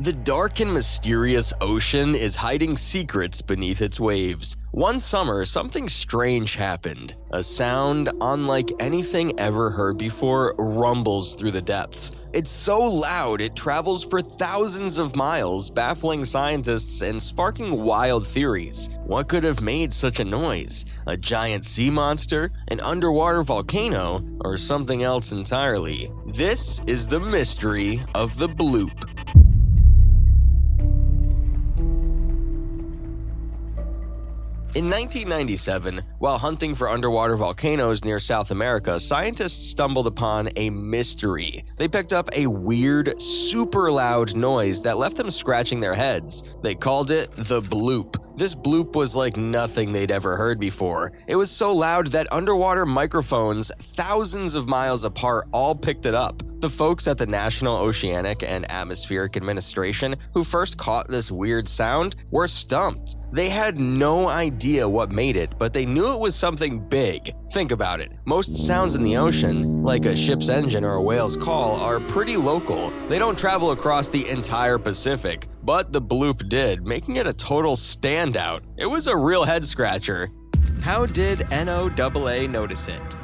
The dark and mysterious ocean is hiding secrets beneath its waves. One summer, something strange happened. A sound unlike anything ever heard before rumbles through the depths. It's so loud it travels for thousands of miles, baffling scientists and sparking wild theories. What could have made such a noise? A giant sea monster? An underwater volcano? Or something else entirely? This is the mystery of the Bloop. In 1997, while hunting for underwater volcanoes near South America, scientists stumbled upon a mystery. They picked up a weird, super loud noise that left them scratching their heads. They called it the Bloop. This bloop was like nothing they'd ever heard before. It was so loud that underwater microphones thousands of miles apart all picked it up. The folks at the National Oceanic and Atmospheric Administration who first caught this weird sound were stumped. They had no idea what made it, but they knew it was something big. Think about it. Most sounds in the ocean, like a ship's engine or a whale's call, are pretty local. They don't travel across the entire Pacific, but the bloop did, making it a total standout. It was a real head-scratcher. How did NOAA notice it?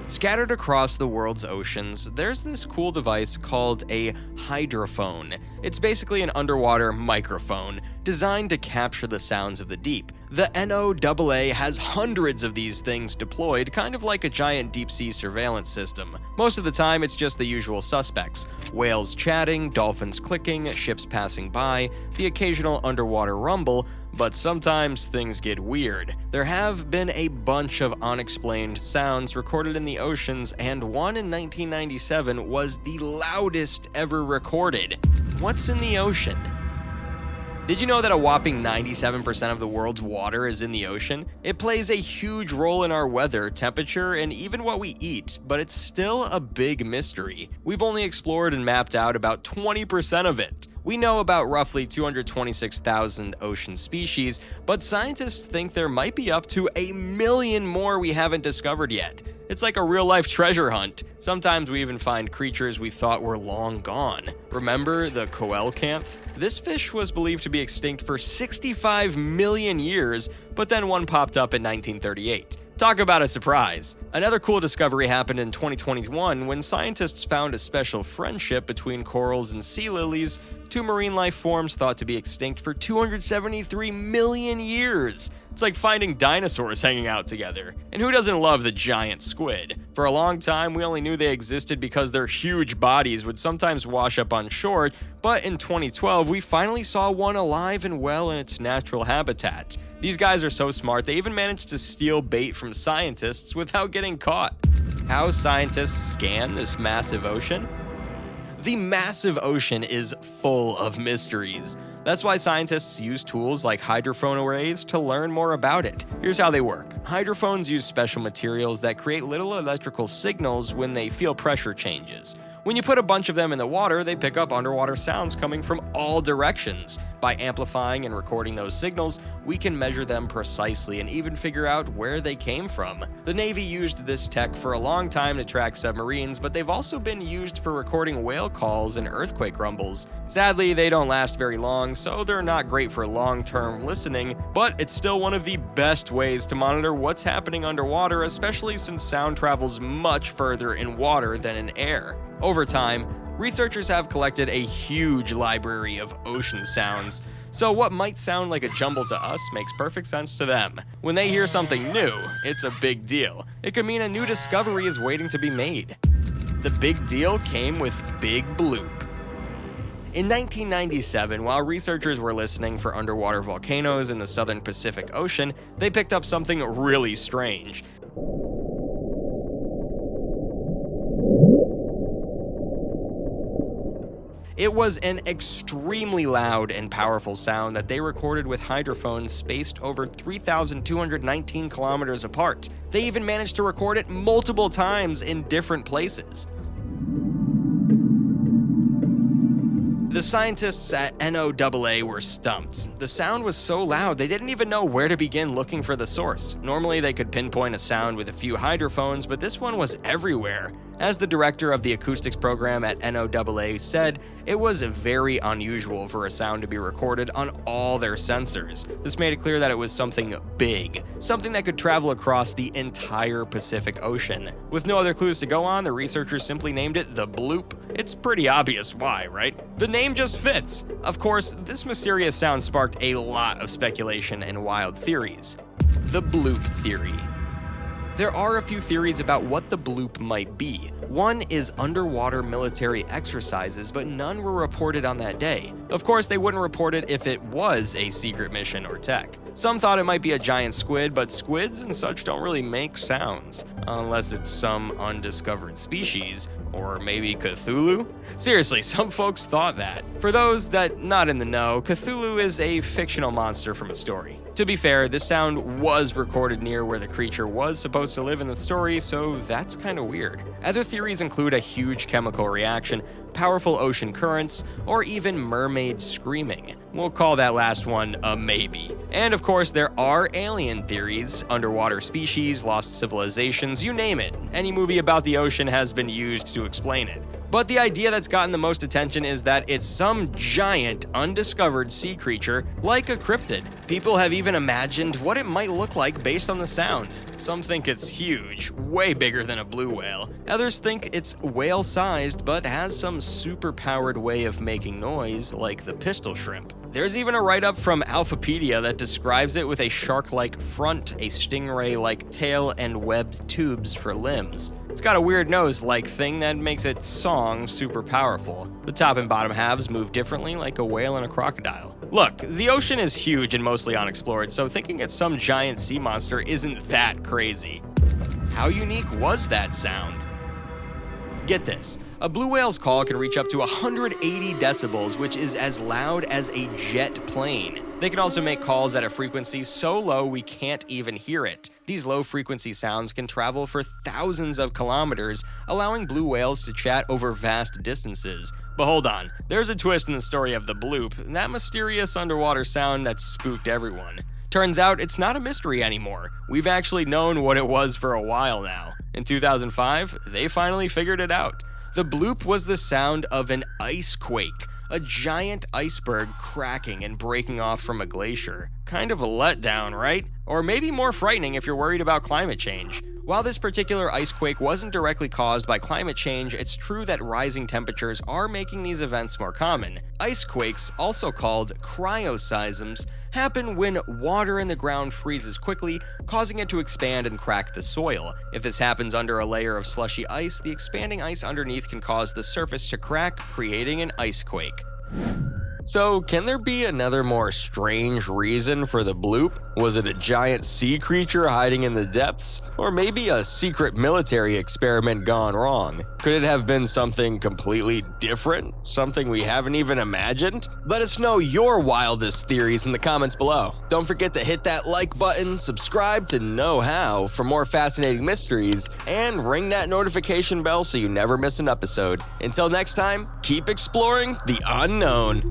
Scattered across the world's oceans, there's this cool device called a hydrophone. It's basically an underwater microphone designed to capture the sounds of the deep. The NOAA has hundreds of these things deployed, kind of like a giant deep-sea surveillance system. Most of the time, it's just the usual suspects: whales chatting, dolphins clicking, ships passing by, the occasional underwater rumble, but sometimes things get weird. There have been a bunch of unexplained sounds recorded in the oceans, and one in 1997 was the loudest ever recorded. What's in the ocean? Did you know that a whopping 97% of the world's water is in the ocean? It plays a huge role in our weather, temperature, and even what we eat, but it's still a big mystery. We've only explored and mapped out about 20% of it. We know about roughly 226,000 ocean species, but scientists think there might be up to 1 million more we haven't discovered yet. It's like a real-life treasure hunt. Sometimes we even find creatures we thought were long gone. Remember the 𝐦𝐤𝐤𝐞? This fish was believed to be extinct for 65 million years, but then one popped up in 1938. Talk about a surprise. Another cool discovery happened in 2021 when scientists found a special friendship between corals and sea lilies, two marine life forms thought to be extinct for 273 million years. It's like finding dinosaurs hanging out together. And who doesn't love the giant squid? For a long time, we only knew they existed because their huge bodies would sometimes wash up on shore, but in 2012, we finally saw one alive and well in its natural habitat. These guys are so smart, they even managed to steal bait from scientists without getting caught. How scientists scan this massive ocean? The massive ocean is full of mysteries. That's why scientists use tools like hydrophone arrays to learn more about it. Here's how they work. Hydrophones use special materials that create little electrical signals when they feel pressure changes. When you put a bunch of them in the water, they pick up underwater sounds coming from all directions. By amplifying and recording those signals, we can measure them precisely and even figure out where they came from. The Navy used this tech for a long time to track submarines, but they've also been used for recording whale calls and earthquake rumbles. Sadly, they don't last very long, so they're not great for long-term listening, but it's still one of the best ways to monitor what's happening underwater, especially since sound travels much further in water than in air. Over time, researchers have collected a huge library of ocean sounds, so what might sound like a jumble to us makes perfect sense to them. When they hear something new, it's a big deal. It could mean a new discovery is waiting to be made. The big deal came with Big Bloop. In 1997, while researchers were listening for underwater volcanoes in the southern Pacific Ocean, they picked up something really strange. It was an extremely loud and powerful sound that they recorded with hydrophones spaced over 3,219 kilometers apart. They even managed to record it multiple times in different places. The The scientists at NOAA were stumped. The sound was so loud they didn't even know where to begin looking for the source. Normally they could pinpoint a sound with a few hydrophones, but this one was everywhere. As the director of the acoustics program at NOAA said, it was very unusual for a sound to be recorded on all their sensors. This made it clear that it was something big, something that could travel across the entire Pacific Ocean. With no other clues to go on, the researchers simply named it the Bloop. It's pretty obvious why, right? The name just fits. Of course, this mysterious sound sparked a lot of speculation and wild theories. The Bloop theory. There are a few theories about what the bloop might be. One is underwater military exercises, but none were reported on that day. Of course, they wouldn't report it if it was a secret mission or tech. Some thought it might be a giant squid, but squids and such don't really make sounds, unless it's some undiscovered species, or maybe Cthulhu? Seriously, some folks thought that. For those that not in the know, Cthulhu is a fictional monster from a story. To be fair, this sound was recorded near where the creature was supposed to live in the story, so that's kinda weird. Other theories include a huge chemical reaction, powerful ocean currents, or even mermaids screaming. We'll call that last one a maybe. And of course, there are alien theories, underwater species, lost civilizations, you name it. Any movie about the ocean has been used to explain it. But the idea that's gotten the most attention is that it's some giant, undiscovered sea creature like a cryptid. People have even imagined what it might look like based on the sound. Some think it's huge, way bigger than a blue whale. Others think it's whale-sized but has some super-powered way of making noise like the pistol shrimp. There's even a write-up from Alphapedia that describes it with a shark-like front, a stingray-like tail, and webbed tubes for limbs. It's got a weird nose-like thing that makes its song super powerful. The top and bottom halves move differently like a whale and a crocodile. Look, the ocean is huge and mostly unexplored, so thinking it's some giant sea monster isn't that crazy. How unique was that sound? Get this. A blue whale's call can reach up to 180 decibels, which is as loud as a jet plane. They can also make calls at a frequency so low we can't even hear it. These low-frequency sounds can travel for thousands of kilometers, allowing blue whales to chat over vast distances. But hold on, there's a twist in the story of the Bloop, that mysterious underwater sound that spooked everyone. Turns out it's not a mystery anymore. We've actually known what it was for a while now. In 2005, they finally figured it out. The Bloop was the sound of an ice quake, a giant iceberg cracking and breaking off from a glacier. Kind of a letdown, right? Or maybe more frightening if you're worried about climate change. While this particular ice quake wasn't directly caused by climate change, it's true that rising temperatures are making these events more common. Ice quakes, also called cryoseisms, happen when water in the ground freezes quickly, causing it to expand and crack the soil. If this happens under a layer of slushy ice, the expanding ice underneath can cause the surface to crack, creating an ice quake. So, can there be another more strange reason for the Bloop? Was it a giant sea creature hiding in the depths? Or maybe a secret military experiment gone wrong? Could it have been something completely different? Something we haven't even imagined? Let us know your wildest theories in the comments below. Don't forget to hit that like button, subscribe to Know How for more fascinating mysteries, and ring that notification bell so you never miss an episode. Until next time, keep exploring the unknown.